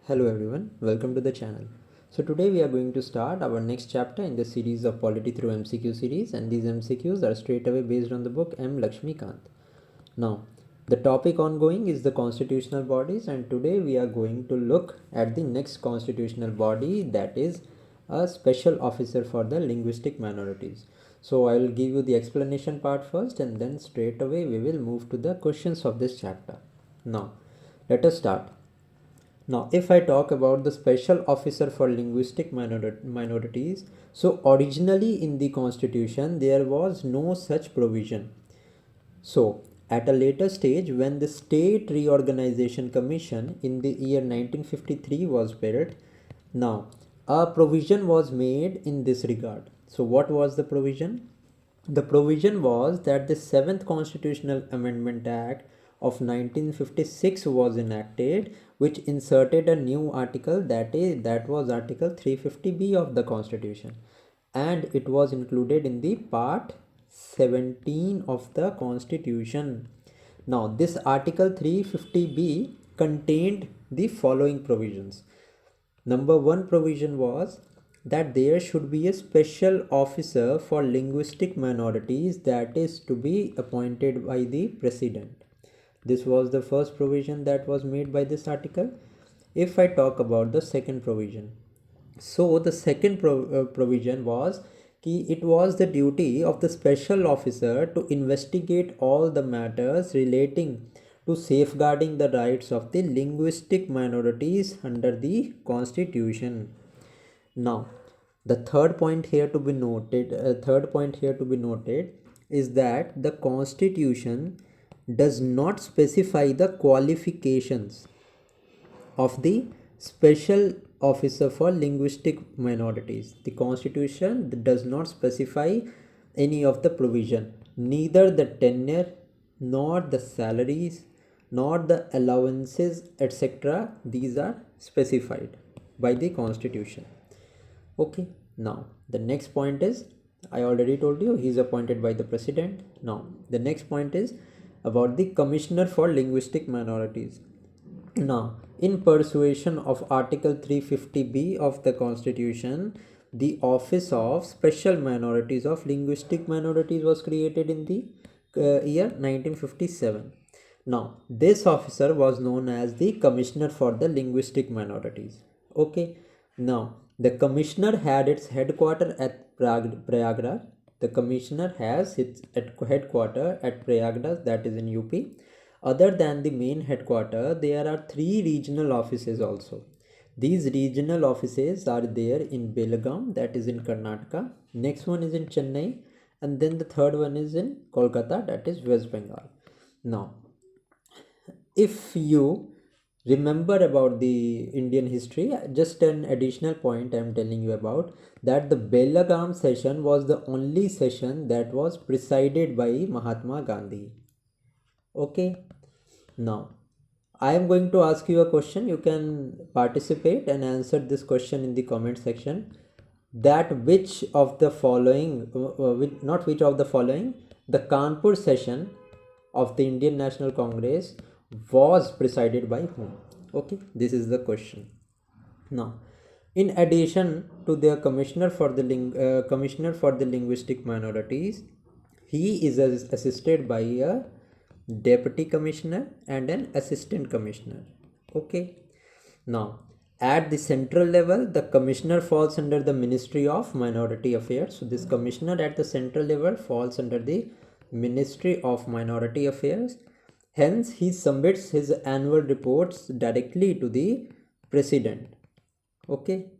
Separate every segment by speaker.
Speaker 1: Hello everyone, welcome to the channel. So today we are going to start our next chapter in the series of Polity through MCQ series, and these MCQs are straight away based on the book M. Laxmikanth. Now, the topic ongoing is the constitutional bodies, and today we are going to look at the next constitutional body, that is a special officer for the linguistic minorities. So I will give you the explanation part first, and then straight away we will move to the questions of this chapter. Now, let us start. Now, if I talk about the Special Officer for Linguistic Minorities, so originally in the Constitution there was no such provision. So, at a later stage, when the State Reorganization Commission in the year 1953 was built, now a provision was made in this regard. So, what was the provision? The provision was that the 7th Constitutional Amendment Act of 1956 was enacted, which inserted a new article, that was Article 350B of the Constitution, and it was included in the Part 17 of the Constitution. Now, this Article 350B contained the following provisions. Number one provision was that there should be a special officer for linguistic minorities that is to be appointed by the president. This was the first provision that was made by this article. If I talk about the second provision, so the second provision was it was the duty of the special officer to investigate all the matters relating to safeguarding the rights of the linguistic minorities under the Constitution. Now, the third point here to be noted, is that the Constitution does not specify the qualifications of the special officer for linguistic minorities. The Constitution does not specify any of the provision, neither the tenure nor the salaries nor the allowances, etc. These are specified by the Constitution. Okay, now the next point is, I already told you he is appointed by the president. Now the next point is about the Commissioner for Linguistic Minorities. Now, in persuasion of Article 350B of the Constitution, the Office of Special Minorities of Linguistic Minorities was created in the year 1957. Now, this officer was known as the Commissioner for the Linguistic Minorities. Okay, now the Commissioner had its headquarters at Prayagraj. The Commissioner has its headquarters at Prayagraj, that is in UP. Other than the main headquarters, there are 3 regional offices also. These regional offices are there in Belgaum, that is in Karnataka. Next one is in Chennai, and then the third one is in Kolkata, that is West Bengal. Now, if you remember about the Indian history, just an additional point I am telling you about, that the Belgaum session was the only session that was presided by Mahatma Gandhi. Okay, now I am going to ask you a question. You can participate and answer this question in the comment section. That which of the following, not which of the following, the Kanpur session of the Indian National Congress was presided by whom? Okay, this is the question. Now, in addition to the Commissioner for the Linguistic Minorities, he is assisted by a Deputy Commissioner and an Assistant Commissioner. Okay, now at the central level, the Commissioner falls under the Ministry of Minority Affairs. So this Commissioner at the central level falls under the Ministry of Minority Affairs. Hence, he submits his annual reports directly to the President. Okay,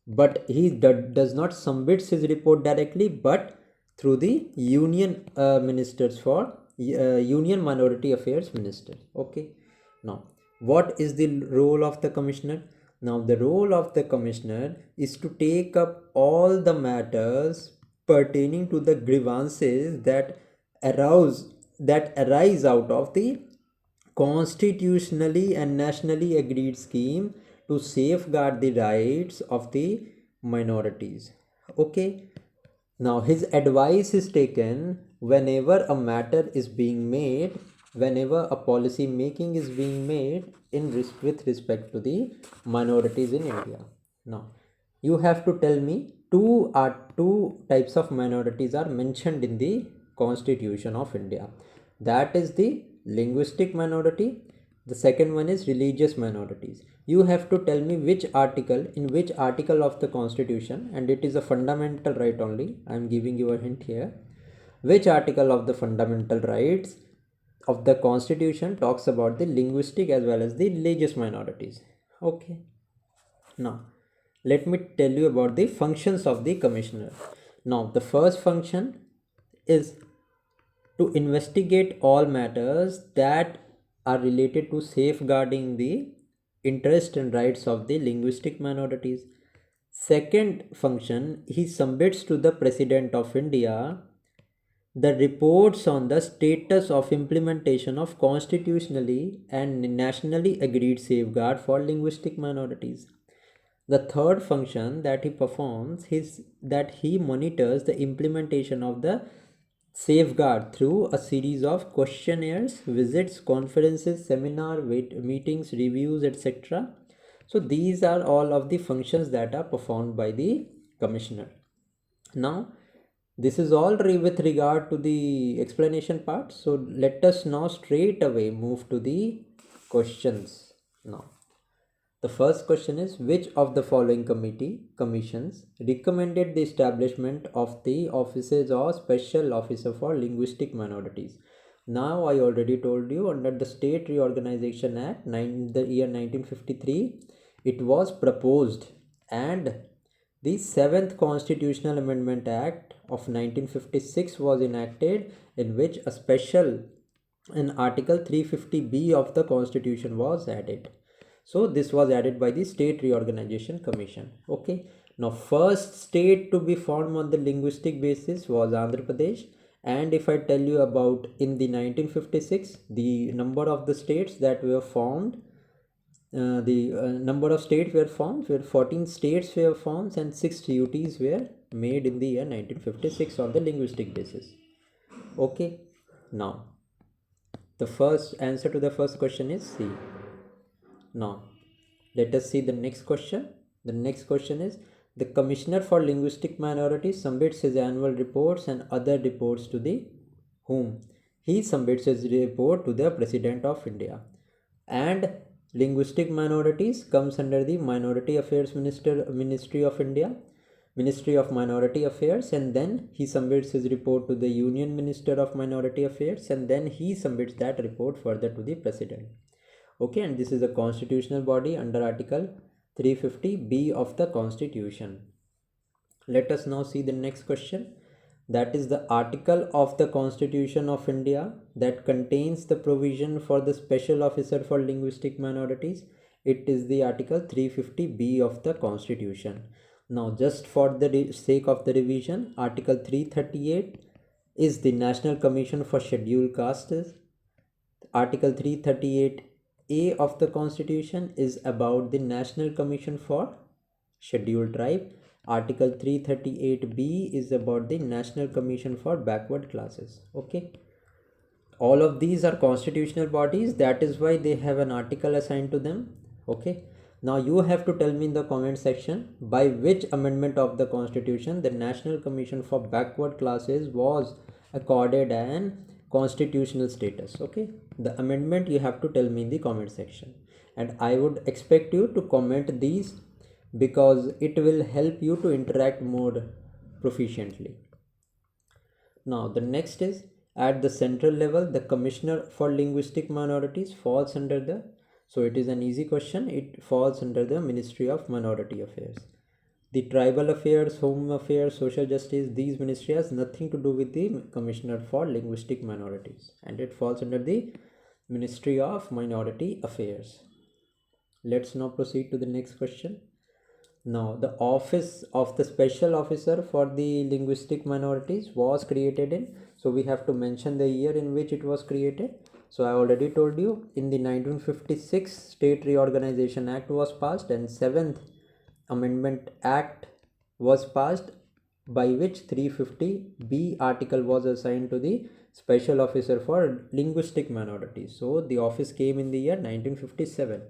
Speaker 1: but he does not submit his report directly, but through the Union Ministers for Union Minority Affairs Minister. Okay, now what is the role of the Commissioner? Now, the role of the Commissioner is to take up all the matters pertaining to the grievances that arise out of the constitutionally and nationally agreed scheme to safeguard the rights of the minorities. Okay, now his advice is taken whenever a matter is being made whenever a policy making is being made with respect to the minorities in India. Now you have to tell me two types of minorities are mentioned in the Constitution of India. That is the linguistic minority. The second one is religious minorities. You have to tell me in which article of the Constitution, and it is a fundamental right only. I am giving you a hint here. Which article of the fundamental rights of the Constitution talks about the linguistic as well as the religious minorities? Okay. Now, let me tell you about the functions of the commissioner. Now, the first function is to investigate all matters that are related to safeguarding the interest and rights of the linguistic minorities. Second function, he submits to the President of India the reports on the status of implementation of constitutionally and nationally agreed safeguard for linguistic minorities. The third function that he performs is that he monitors the implementation of the safeguard through a series of questionnaires, visits, conferences, seminar, meetings, reviews, etc. So these are all of the functions that are performed by the commissioner. Now this is all with regard to the explanation part. So let us now straight away move to the questions. Now the first question is, which of the following commissions recommended the establishment of the offices or special officer for linguistic minorities? Now I already told you, under the State Reorganization Act the year 1953 it was proposed, and the 7th Constitutional Amendment Act of 1956 was enacted, in which an Article 350B of the Constitution was added. So this was added by the State Reorganization Commission. Okay. Now first state to be formed on the linguistic basis was Andhra Pradesh. And if I tell you about in the 1956, the number of the states that were formed, number of states were formed, where 14 states were formed and 6 UTs were made in the year 1956 on the linguistic basis. Okay. Now the first answer to the first question is C. Now let us see the next question. The next question is, the Commissioner for Linguistic Minorities submits his annual reports and other reports to the whom? He submits his report to the President of India. And linguistic minorities comes under the Minority Affairs Ministry of India, Ministry of Minority Affairs, and then he submits his report to the Union Minister of Minority Affairs, and then he submits that report further to the President. Okay, and this is a constitutional body under Article 350B of the Constitution. Let us now see the next question. That is the article of the Constitution of India that contains the provision for the Special Officer for Linguistic Minorities. It is the Article 350B of the Constitution. Now, just for the sake of the revision, Article 338 is the National Commission for Scheduled Castes. Article 338A of the Constitution is about the National Commission for Scheduled Tribe. Article 338B is about the National Commission for Backward Classes. Okay. All of these are constitutional bodies. That is why they have an article assigned to them. Okay. Now you have to tell me in the comment section by which amendment of the Constitution the National Commission for Backward Classes was accorded an constitutional status. Okay. The amendment you have to tell me in the comment section. And I would expect you to comment these, because it will help you to interact more proficiently. Now the next is, at the central level, the Commissioner for Linguistic Minorities falls under the, so it is an easy question, it falls under the Ministry of Minority Affairs. The Tribal Affairs, Home Affairs, Social Justice, these ministries has nothing to do with the Commissioner for Linguistic Minorities, and it falls under the Ministry of Minority Affairs. Let's now proceed to the next question. Now, the office of the Special Officer for the Linguistic Minorities was created in, so we have to mention the year in which it was created. So I already told you, in the 1956 State Reorganization Act was passed, and 7th Amendment Act was passed, by which 350B article was assigned to the Special Officer for Linguistic Minorities. So the office came in the year 1957.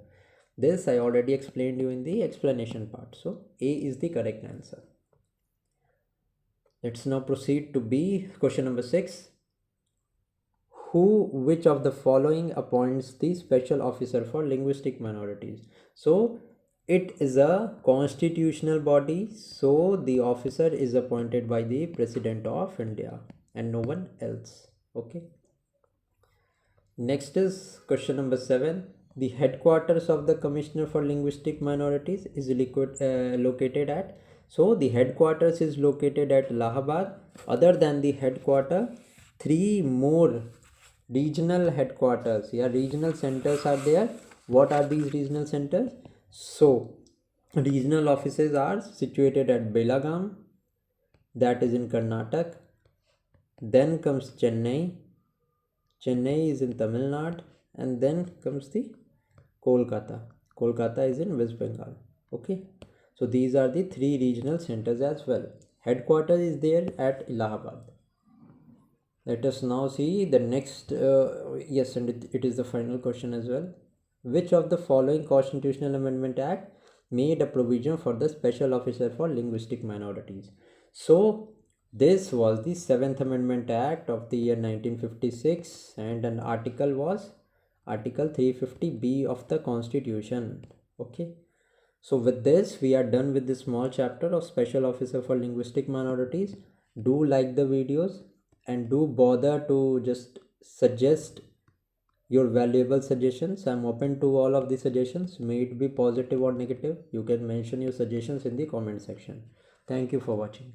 Speaker 1: This I already explained you in the explanation part. So A is the correct answer. Let's now proceed to B. Question number 6. Which of the following appoints the Special Officer for Linguistic Minorities? So it is a constitutional body, so the officer is appointed by the President of India and no one else. Okay. Next is question number 7. The headquarters of the Commissioner for Linguistic Minorities is located at. So the headquarters is located at Allahabad. Other than the headquarter, 3 more regional headquarters, regional centers are there. What are these regional centers? So regional offices are situated at Belagaum, that is in Karnataka. Then comes Chennai is in Tamil Nadu, and then comes the Kolkata is in West Bengal. Okay, so these are the 3 regional centers as well. Headquarters is there at Allahabad. Let us now see the next, yes, and it is the final question as well. Which of the following Constitutional Amendment Act made a provision for the Special Officer for Linguistic Minorities? So this was the 7th Amendment Act of the year 1956, and an article was Article 350B of the Constitution. Okay. So with this, we are done with this small chapter of Special Officer for Linguistic Minorities. Do like the videos and do bother to just suggest your valuable suggestions. I'm open to all of the suggestions, may it be positive or negative. You can mention your suggestions in the comment section. Thank you for watching.